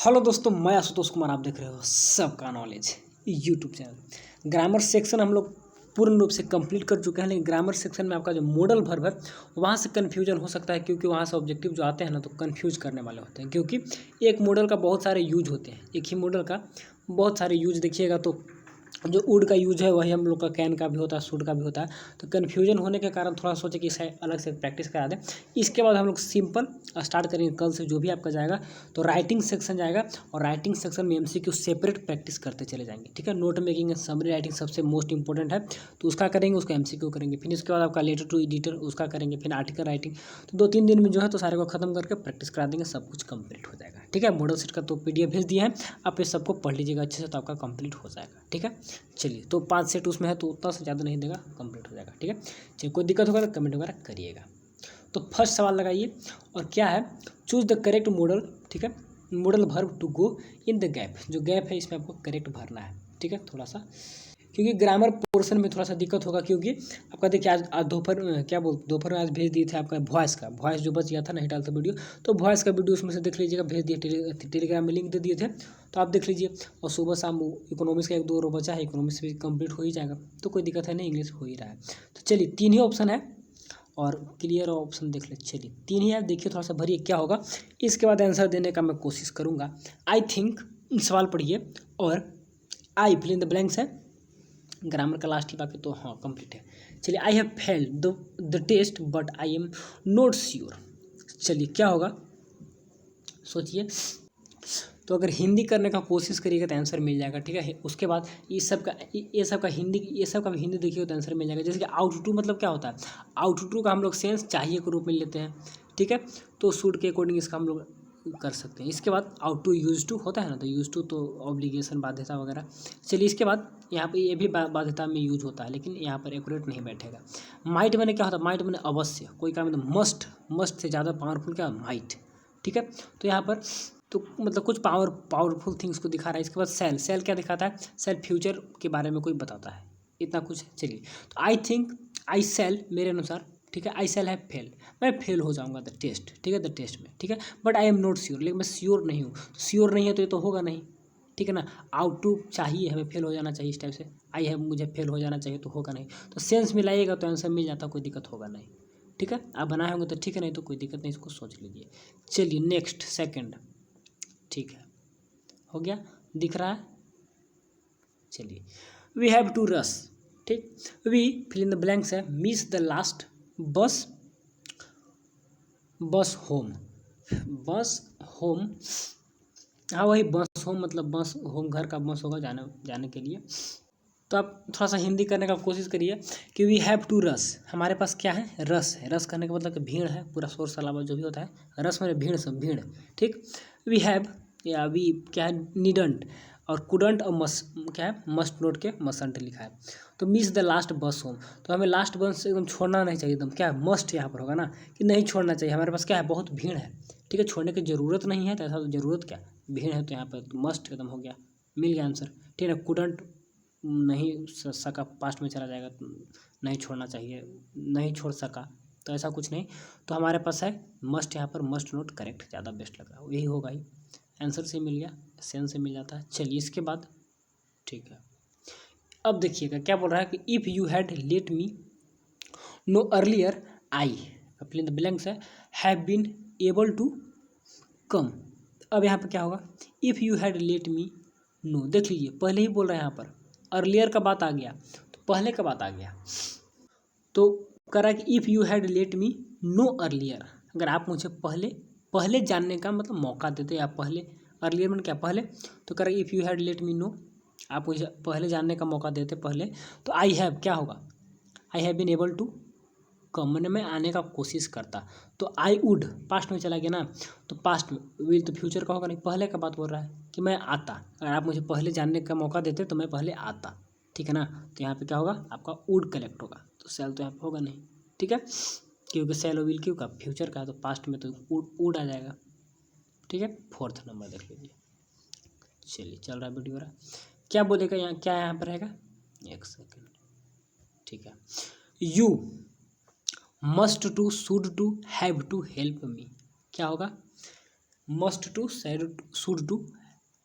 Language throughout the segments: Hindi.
हेलो दोस्तों, मैं आशुतोष कुमार। आप देख रहे हो सबका knowledge YouTube channel. Grammar section हम लोग पूर्ण रूप से कंप्लीट कर चुके हैं, लेकिन ग्रामर सेक्शन में आपका जो मॉडल वर्ब है वहाँ से कन्फ्यूजन हो सकता है, क्योंकि वहाँ से ऑब्जेक्टिव जो आते हैं ना तो कन्फ्यूज करने वाले होते हैं। क्योंकि एक मॉडल का बहुत सारे यूज होते हैं, एक ही मॉडल का बहुत सारे यूज देखिएगा तो जो वुड का यूज है वही हम लोग का कैन का भी होता है, शुड का भी होता है। तो कन्फ्यूजन होने के कारण थोड़ा सोचे कि इसे अलग से प्रैक्टिस करा दें। इसके बाद हम लोग सिंपल स्टार्ट करेंगे कल से। जो भी आपका जाएगा तो राइटिंग सेक्शन जाएगा, और राइटिंग सेक्शन में एमसीक्यू सेपरेट प्रैक्टिस करते चले जाएंगे। ठीक है, नोट मेकिंग समरी राइटिंग सबसे मोस्ट इंपॉर्टेंट है, तो उसका करेंगे, उसका एमसीक्यू करेंगे। फिर इसके बाद आपका लेटर टू एडिटर उसका करेंगे, फिर आर्टिकल राइटिंग। तो 2-3 दिन में जो है तो सारे को खत्म करके प्रैक्टिस करा देंगे, सब कुछ कंप्लीट हो जाएगा। ठीक है, मॉडल सेट का तो पीडीएफ भेज दिया है, आप इस सबको पढ़ लीजिएगा अच्छे से, तो आपका कंप्लीट हो जाएगा। ठीक है, चलिए, तो 5 सेट उसमें है तो उतना से ज़्यादा नहीं देगा, कंप्लीट हो जाएगा। ठीक है, चलिए, कोई दिक्कत होगा तो कमेंट वगैरह करिएगा। तो फर्स्ट सवाल लगाइए, और क्या है, चूज द करेक्ट मॉडल। ठीक है, modal verb to go in the gap. जो गैप है इसमें आपको करेक्ट भरना है। ठीक है, थोड़ा सा क्योंकि ग्रामर पोर्शन में थोड़ा सा दिक्कत होगा, क्योंकि आपका देखिए आज दोपहर दोपहर में आज भेज दिए थे आपका वॉइस जो बच गया था, नहीं डालता वीडियो, तो वॉइस का वीडियो उसमें से देख लीजिएगा, भेज दिए टेलीग्राम में लिंक दे दिए थे, तो आप देख लीजिए। और सुबह शाम इकोनॉमिक्स का 1-2 रो बचा है, इकोनॉमिक्स भी कंप्लीट हो ही जाएगा, तो कोई दिक्कत है नहीं, इंग्लिश हो ही रहा है। तो चलिए, 3 ही ऑप्शन है और क्लियर ऑप्शन देख ले। चलिए, 3 ही है, देखिए थोड़ा सा भरिए क्या होगा, इसके बाद आंसर देने का मैं कोशिश करूँगा। आई थिंक सवाल पढ़िए, और I fill in the blanks है, ग्रामर का लास्ट ही बाकी तो हाँ कंप्लीट है। चलिए, I have failed the test but I am not sure. चलिए, क्या होगा सोचिए। तो अगर हिंदी करने का कोशिश करिएगा तो आंसर मिल जाएगा। ठीक है, उसके बाद ये सब का भी हिंदी देखिएगा तो आंसर मिल जाएगा। जैसे कि आउट टू मतलब क्या होता है, आउट टू का हम लोग सेंस चाहिए के रूप में लेते हैं। ठीक है, तो सूट के अकॉर्डिंग इसका हम लोग कर सकते हैं। इसके बाद आउट टू यूज टू होता है ना, तो यूज टू तो ऑब्लिगेशन बाध्यता वगैरह। चलिए, इसके बाद यहाँ पे ये भी बाध्यता में यूज होता है, लेकिन यहाँ पर एक्यूरेट नहीं बैठेगा। माइट मैंने क्या होता है, माइट मैंने अवश्य, कोई काम में मस्ट से ज़्यादा पावरफुल क्या माइट। ठीक है, तो यहाँ पर तो मतलब कुछ पावरफुल थिंग्स को दिखा रहा है। इसके बाद सेल क्या दिखाता है, सेल फ्यूचर के बारे में कोई बताता है, इतना कुछ है। चलिए, तो आई थिंक आई सेल मेरे अनुसार, ठीक है, आई सेल है फेल, मैं फेल हो जाऊंगा द टेस्ट। ठीक है, द टेस्ट में। ठीक है, but I am not sure, लेकिन मैं श्योर नहीं हूँ। श्योर नहीं है तो ये तो होगा नहीं। ठीक है ना, आउट टू चाहिए हमें, फेल हो जाना चाहिए इस टाइप से। आई है मुझे फेल हो जाना चाहिए, तो होगा नहीं। तो सेंस मिलाइएगा तो आंसर मिल जाता, कोई दिक्कत होगा नहीं। ठीक है, आप बनाए होंगे तो ठीक है, नहीं तो कोई दिक्कत नहीं, इसको सोच लीजिए। चलिए, नेक्स्ट सेकंड। ठीक है, हो गया, दिख रहा है। चलिए, वी हैव टू रस। ठीक, we fill in the blanks है, miss the last bus bus home. बस होम, हाँ वही बस होम, मतलब बस होम घर का बस होगा जाने के लिए। तो आप थोड़ा सा हिंदी करने का कोशिश करिए कि वी हैव टू रस, हमारे पास क्या है, रस है। रस करने का मतलब कि भीड़ है, पूरा शोर शराबा जो भी होता है, रस में भीड़, सब भीड़। ठीक, वी हैव या वी क्या है, नीडंट और कुडंट और क्या है, मस्ट नोट के मसंट लिखा है। तो मिस द लास्ट बस होम, तो हमें लास्ट बस एकदम छोड़ना नहीं चाहिए, एकदम क्या है, मस्ट यहाँ पर होगा ना, कि नहीं छोड़ना चाहिए। हमारे पास क्या है, बहुत भीड़ है। ठीक है, छोड़ने की ज़रूरत नहीं है, तो ऐसा तो ज़रूरत क्या, भीड़ है, तो यहाँ पर मस्ट एकदम हो गया, मिल गया आंसर। ठीक है, कुडंट नहीं सका, पास्ट में चला जाएगा, नहीं छोड़ना चाहिए, नहीं छोड़ सका, तो ऐसा कुछ नहीं। तो हमारे पास है मस्ट, यहाँ पर मस्ट नोट करेक्ट ज़्यादा बेस्ट लग रहा है, यही होगा ही। आंसर से मिल गया, सेंस से मिल जाता है। चलिए, इसके बाद ठीक है, अब देखिएगा क्या बोल रहा है कि if you had let me know earlier I fill in the blanks है, have been able to come. अब यहाँ पर क्या होगा, if you had let me know, देख लीजिए पहले ही बोल रहा है, यहाँ पर अर्लियर का बात आ गया, तो पहले का बात आ गया। तो कह रहा है कि if you had let me know earlier, अगर आप मुझे पहले जानने का मतलब मौका देते, या पहले, अर्लियर मैंने क्या, पहले, तो कह रहा है if you had let me no, आप मुझे पहले जानने का मौका देते पहले, तो आई हैव क्या होगा, I have been able to come, मैं आने का कोशिश करता। तो आई वुड पास्ट में चला गया ना, तो पास्ट में, विल तो फ्यूचर का होगा नहीं, पहले का बात बोल रहा है कि मैं आता, अगर आप मुझे पहले जानने का मौका देते तो मैं पहले आता। ठीक है ना, तो यहाँ पे क्या होगा, आपका वुड कलेक्ट होगा, तो सेल तो यहाँ पे होगा नहीं। ठीक है, क्योंकि सेल और विल क्यों का फ्यूचर का है, तो पास्ट में तो वुड आ जाएगा। ठीक है, 4th नंबर देख लीजिए। चलिए, चल रहा है वीडियो रहा, क्या बोलेगा यहाँ, क्या यहाँ पर रहेगा, एक सेकेंड। ठीक है, you must to, should to, have to help me, क्या होगा, मस्ट टू, शुड टू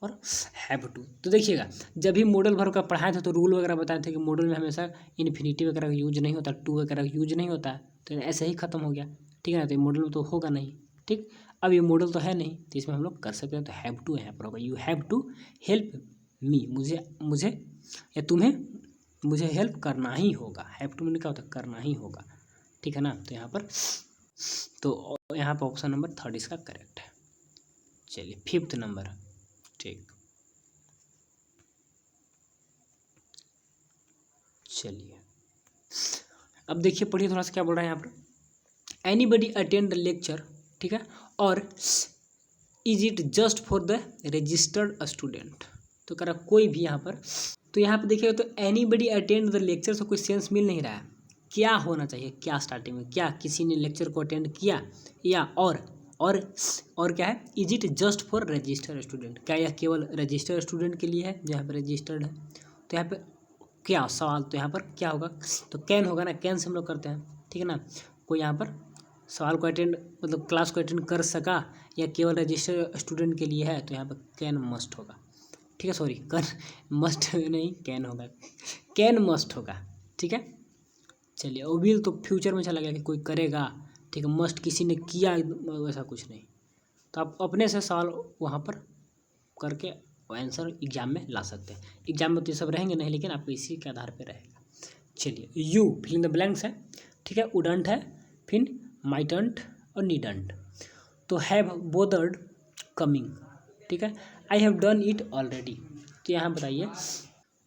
और हैव टू। तो देखिएगा, जब भी मॉडल वर्ब का पढ़ाए थे तो रूल वगैरह बताए थे कि मॉडल में हमेशा इन्फिनिटी वगैरह का यूज नहीं होता, टू वगैरह का यूज नहीं होता है, तो ऐसे ही खत्म हो गया, ठीक है ना। तो ये मॉडल तो होगा नहीं, ठीक। अब ये मॉडल तो है नहीं, तो इसमें हम लोग कर सकते हैं, तो हैव टू यहाँ पर होगा, you have to help me, मुझे या तुम्हें मुझे हेल्प करना ही होगा। हैव टू मैंने क्या होता है, करना ही होगा, ठीक है ना। तो यहाँ पर ऑप्शन नंबर 3 इसका करेक्ट है। चलिए 5th नंबर, ठीक। चलिए अब देखिए, पढ़िए थोड़ा सा क्या बोल रहा है यहाँ पर। एनीबडी अटेंड द लेक्चर, ठीक है, और is it just for the registered student. तो कह रहा कोई भी यहाँ पर, तो यहाँ पर देखिएगा तो एनीबडी अटेंड द लेक्चर से कोई सेंस मिल नहीं रहा है। क्या होना चाहिए, क्या स्टार्टिंग में, क्या किसी ने लेक्चर को अटेंड किया, या और क्या है, is it just for registered student, क्या यह केवल रजिस्टर्ड स्टूडेंट के लिए है जो यहाँ पर रजिस्टर्ड है। तो यहाँ पे क्या सवाल, तो यहाँ पर क्या होगा, तो कैन होगा ना, कैन से हम लोग करते हैं, ठीक है ना। कोई यहाँ पर सवाल को अटेंड, मतलब क्लास को अटेंड कर सका या केवल रजिस्टर्ड स्टूडेंट के लिए है, तो यहाँ पर कैन मस्ट होगा, ठीक है। सॉरी, कर मस्ट नहीं, कैन होगा, कैन मस्ट होगा, ठीक है। चलिए विल तो फ्यूचर में चला गया कि कोई करेगा, ठीक है। मस्ट किसी ने किया, वैसा कुछ नहीं। तो आप अपने से सवाल वहाँ पर करके आंसर एग्जाम में ला सकते हैं। एग्जाम में तो ये सब रहेंगे नहीं, लेकिन आपको इसी के आधार पे रहेगा। चलिए you fill in the blanks है, ठीक है। वुडंट है, फिर माइटंट और नीडंट। तो हैव बोदर्ड कमिंग, ठीक है। आई हैव डन इट ऑलरेडी। तो यहाँ बताइए,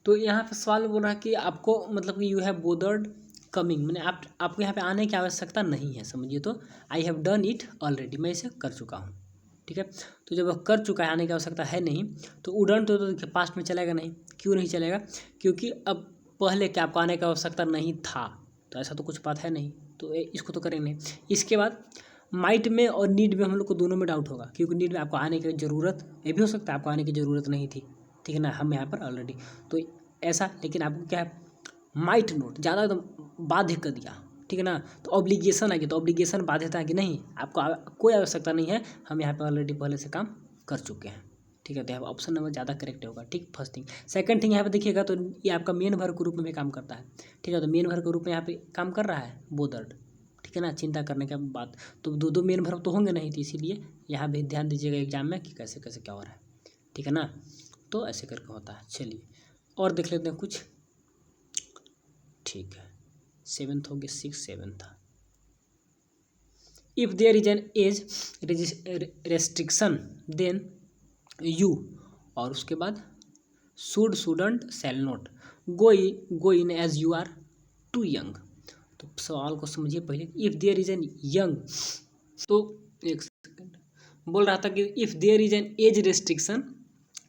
तो यहाँ पे सवाल बोल रहा है कि आपको, मतलब कि यू हैव बोदर्ड कमिंग, मैंने आपको यहाँ पे आने की आवश्यकता नहीं है, समझिए। तो आई हैव डन इट ऑलरेडी, मैं इसे कर चुका हूँ, ठीक है। तो जब वह कर चुका है, आने की आवश्यकता है नहीं, तो वुडंट तो देखिए पास्ट में चलेगा नहीं। क्यों नहीं चलेगा, क्योंकि अब पहले क्या आपको आने की आवश्यकता नहीं था, तो ऐसा तो कुछ बात है नहीं, तो इसको तो करेंगे नहीं। इसके बाद माइट में और नीड में हम लोग को दोनों में डाउट होगा, क्योंकि नीड में आपको आने की ज़रूरत, ये भी हो सकता है आपको आने की ज़रूरत नहीं थी, ठीक है ना, हम यहाँ पर ऑलरेडी, तो ऐसा। लेकिन आपको क्या है, माइट नोट ज़्यादा एकदम बाध्य कर दिया, ठीक है ना। तो ऑब्लिगेशन आ गया, तो ऑब्लिगेशन बाध्यता है कि नहीं, आपको कोई आवश्यकता नहीं है, हम यहाँ पे ऑलरेडी पहले से काम कर चुके हैं, ठीक है। तो यहाँ ऑप्शन नंबर ज़्यादा करेक्ट होगा, ठीक। First thing. सेकंड थिंग यहाँ पे देखिएगा तो ये आपका मेन वर्ब के रूप में भी काम करता है, ठीक है। तो मेन वर्ब के रूप में यहाँ पे काम कर रहा है बोदर्ड, ठीक है ना, चिंता करने के बाद। तो दो मेन वर्ब तो होंगे नहीं, तो इसीलिए यहाँ भी ध्यान दीजिएगा एग्जाम में कि कैसे कैसे क्या हो रहा है, ठीक है ना। तो ऐसे करके होता है। चलिए और देख लेते हैं कुछ, ठीक है। 7th हो गया, 6 7 था। If there is an age restriction then you, और उसके बाद should, shouldn't, shall not go in as you are too young. तो सवाल को समझिए पहले। If there is an young, तो एक सेकंड बोल रहा था कि if there is an age restriction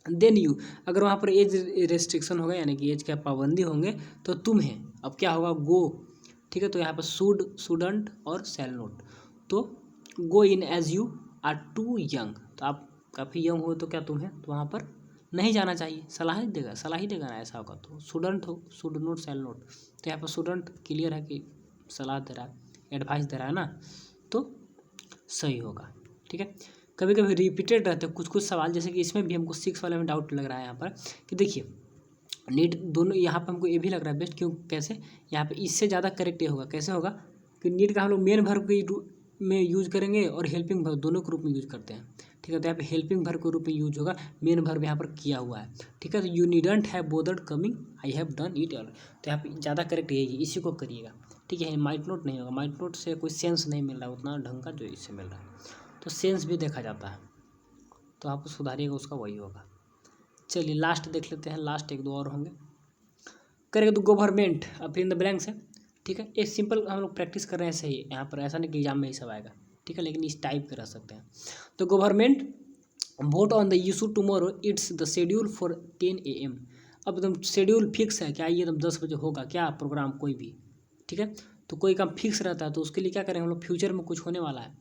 then you, अगर वहाँ पर एज रेस्ट्रिक्शन होगा, यानी कि एज का पाबंदी होंगे, तो तुम्हें अब क्या होगा, गो, ठीक है। तो यहाँ पर शुड, शुडंट और शैल नॉट। तो go in as you are too young, तो आप काफ़ी यंग हो, तो क्या तुम्हें तो वहाँ पर नहीं जाना चाहिए, सलाह ही देगा ना, ऐसा होगा। तो शुडंट हो, शुड नॉट, शैल नॉट। तो यहाँ पर शुडंट क्लियर है कि सलाह दे रहा है, एडवाइस दे रहा है ना, तो सही होगा, ठीक है। कभी कभी रिपीटेड रहते हैं कुछ सवाल, जैसे कि इसमें भी हमको 6 वाले में डाउट लग रहा है यहाँ पर कि देखिए नीड दोनों, यहाँ पर हमको ये भी लग रहा है बेस्ट, क्यों, कैसे, यहाँ पे इससे ज़्यादा करेक्ट ये होगा, कैसे होगा कि नीड का हम लोग मेन वर्ब के में यूज़ करेंगे और हेल्पिंग वर्ब दोनों के रूप में यूज़ करते हैं, ठीक है। तो यहाँ पे हेल्पिंग वर्ब के रूप में यूज होगा, मेन वर्ब यहाँ पर किया हुआ है, ठीक है। तो you needn't have bothered coming, I have done it all. तो यहाँ पे ज़्यादा करेक्ट यही है, इसी को करिएगा, ठीक है। माइट नोट नहीं होगा, माइट नोट से कोई सेंस नहीं मिल रहा उतना ढंग का जो इससे मिल रहा है, तो सेंस भी देखा जाता है, तो आप सुधारिएगा, उसका वही होगा। चलिए लास्ट देख लेते हैं, लास्ट 1 2 और होंगे, करेंगे तो गवर्नमेंट, अब इन द ब्लैंक्स है, ठीक है। एक सिंपल हम लोग प्रैक्टिस कर रहे हैं, सही है, यहाँ पर ऐसा नहीं कि एग्जाम में ही सब आएगा, ठीक है, लेकिन इस टाइप के रह सकते हैं। तो government vote on the issue tomorrow, it's the schedule for 10 AM। अब एकदम शेड्यूल फिक्स है, क्या ये एकदम 10 बजे होगा क्या प्रोग्राम कोई भी, ठीक है। तो कोई काम फिक्स रहता है, तो उसके लिए क्या करेंगे हम लोग, फ्यूचर में कुछ होने वाला है,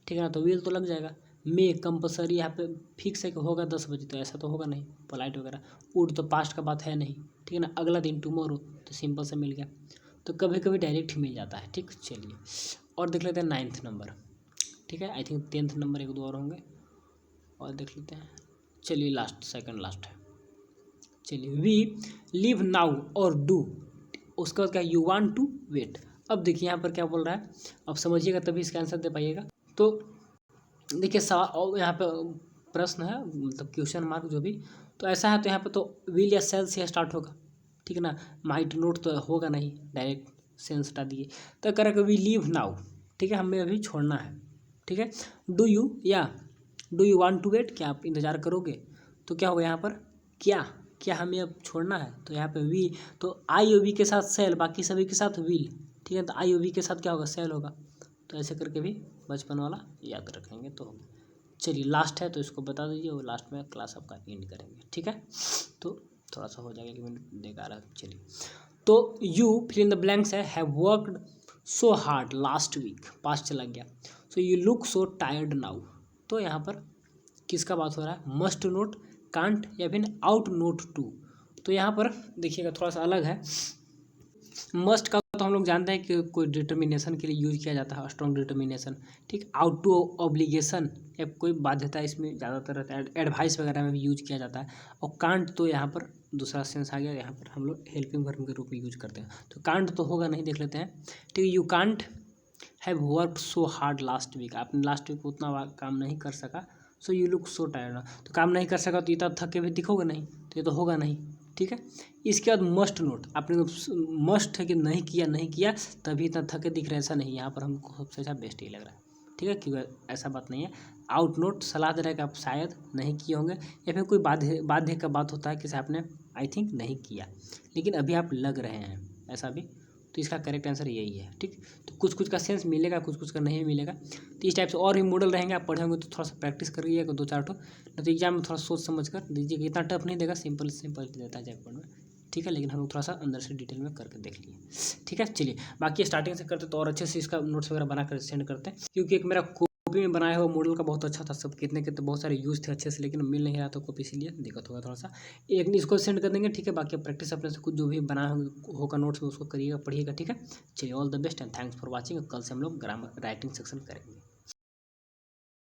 ठीक है ना, तो विल तो लग जाएगा। मे कंपलसरी यहाँ पे फिक्स है कि होगा 10 बजे, तो ऐसा तो होगा नहीं, पोलाइट वगैरह। वुड तो पास्ट का बात है नहीं, ठीक है ना, अगला दिन टुमारो, तो सिंपल से मिल गया। तो कभी कभी डायरेक्ट ही मिल जाता है, ठीक। चलिए और देख लेते हैं 9th नंबर, ठीक है। आई थिंक 10th नंबर 1 2 और होंगे, और देख लेते हैं। चलिए लास्ट, सेकंड लास्ट है। चलिए, वी लिव नाउ और डू, उसके बाद क्या, यू वांट टू वेट। अब देखिए यहाँ पर क्या बोल रहा है, अब समझिएगा तभी इसका आंसर दे पाइएगा। तो देखिए सवाल यहाँ पे प्रश्न है, मतलब क्वेश्चन मार्क जो भी, तो ऐसा है तो यहाँ पे तो विल या सेल से स्टार्ट होगा, ठीक है ना। माइट नोट तो होगा नहीं, डायरेक्ट सेंस हटा दिए। तो करेगा वी लीव नाउ, ठीक है, हमें अभी छोड़ना है, ठीक है। Do you want to wait, क्या आप इंतज़ार करोगे। तो क्या होगा यहाँ पर, क्या हमें अब छोड़ना है। तो यहाँ पे वी, तो आई ओ वी के साथ सेल, बाकी सभी के साथ विल, ठीक है। तो आई ओ वी के साथ क्या होगा, सेल होगा। तो ऐसे करके भी बचपन वाला याद रखेंगे तो होगा। चलिए लास्ट है तो इसको बता दीजिए, और लास्ट में क्लास आपका एंड करेंगे, ठीक है। तो थोड़ा सा हो जाएगा, 1 मिनट देगा रहा है। चलिए, तो you fill in the blanks है, have worked so hard last week, past चला गया। So you look so tired now. तो यहाँ पर किसका बात हो रहा है, मस्ट नोट, कांट या फिर आउट नोट टू। तो यहाँ पर देखिएगा थोड़ा सा अलग है। मस्ट का तो हम लोग जानते हैं कि कोई डिटर्मिनेशन के लिए यूज किया जाता है, स्ट्रॉन्ग डिटर्मिनेशन, ठीक। आउट टू ऑब्लिगेशन या कोई बाध्यता इसमें ज़्यादातर रहता है, एडवाइस वगैरह में भी यूज किया जाता है। और कांट तो यहाँ पर दूसरा सेंस आ गया, यहाँ पर हम लोग हेल्पिंग वर्ब के रूप में यूज करते हैं। तो कांट तो होगा नहीं, देख लेते हैं, ठीक है। You can't have work so hard last week, आपने लास्ट वीक उतना काम नहीं कर सका। So you look so tired, तो काम नहीं कर सका तो इतना थके हुए दिखोगे नहीं, तो ये तो होगा नहीं, ठीक है। इसके बाद मस्ट नोट, आपने मस्ट है कि नहीं किया तभी इतना थके दिख रहे हैं, ऐसा नहीं, यहाँ पर हमको सबसे अच्छा बेस्ट ही लग रहा है, ठीक है, क्योंकि ऐसा बात नहीं है। आउट नोट सलाह दे रहा है कि आप शायद नहीं किए होंगे, या फिर कोई बाध्य का बात होता है कि आपने आई थिंक नहीं किया, लेकिन अभी आप लग रहे हैं, ऐसा भी। तो इसका करेक्ट आंसर यही है, ठीक। तो कुछ का सेंस मिलेगा, कुछ का नहीं मिलेगा। तो इस टाइप से और भी मॉडल रहेंगे, आप पढ़ेंगे तो थोड़ा सा प्रैक्टिस करिएगा 2-4 ठो, नहीं तो एग्जाम में थोड़ा सोच समझ कर दीजिएगा। इतना टफ नहीं देगा, सिंपल देता है जैकपॉइंट में, ठीक है। लेकिन हम लोग थोड़ा सा अंदर से डिटेल में करके देख लिए, ठीक है। चलिए, बाकी स्टार्टिंग से करते तो और अच्छे से इसका नोट्स वगैरह बना कर सेंड करते हैं, क्योंकि एक मेरा कॉपी में बनाया हुआ मॉडल का बहुत अच्छा था, सब कितने बहुत सारे यूज़ थे अच्छे से, लेकिन मिल नहीं रहा था कॉपी, इसीलिए दिक्कत होगा थोड़ा सा। एक इसको सेंड कर देंगे, ठीक है। बाकी प्रैक्टिस अपने से कुछ जो भी बनाया होगा नोट्स में उसको करिएगा, पढ़िएगा, ठीक है। चलिए, all the best and thanks for watching. कल से हम लोग ग्रामर राइटिंग सेक्शन करेंगे।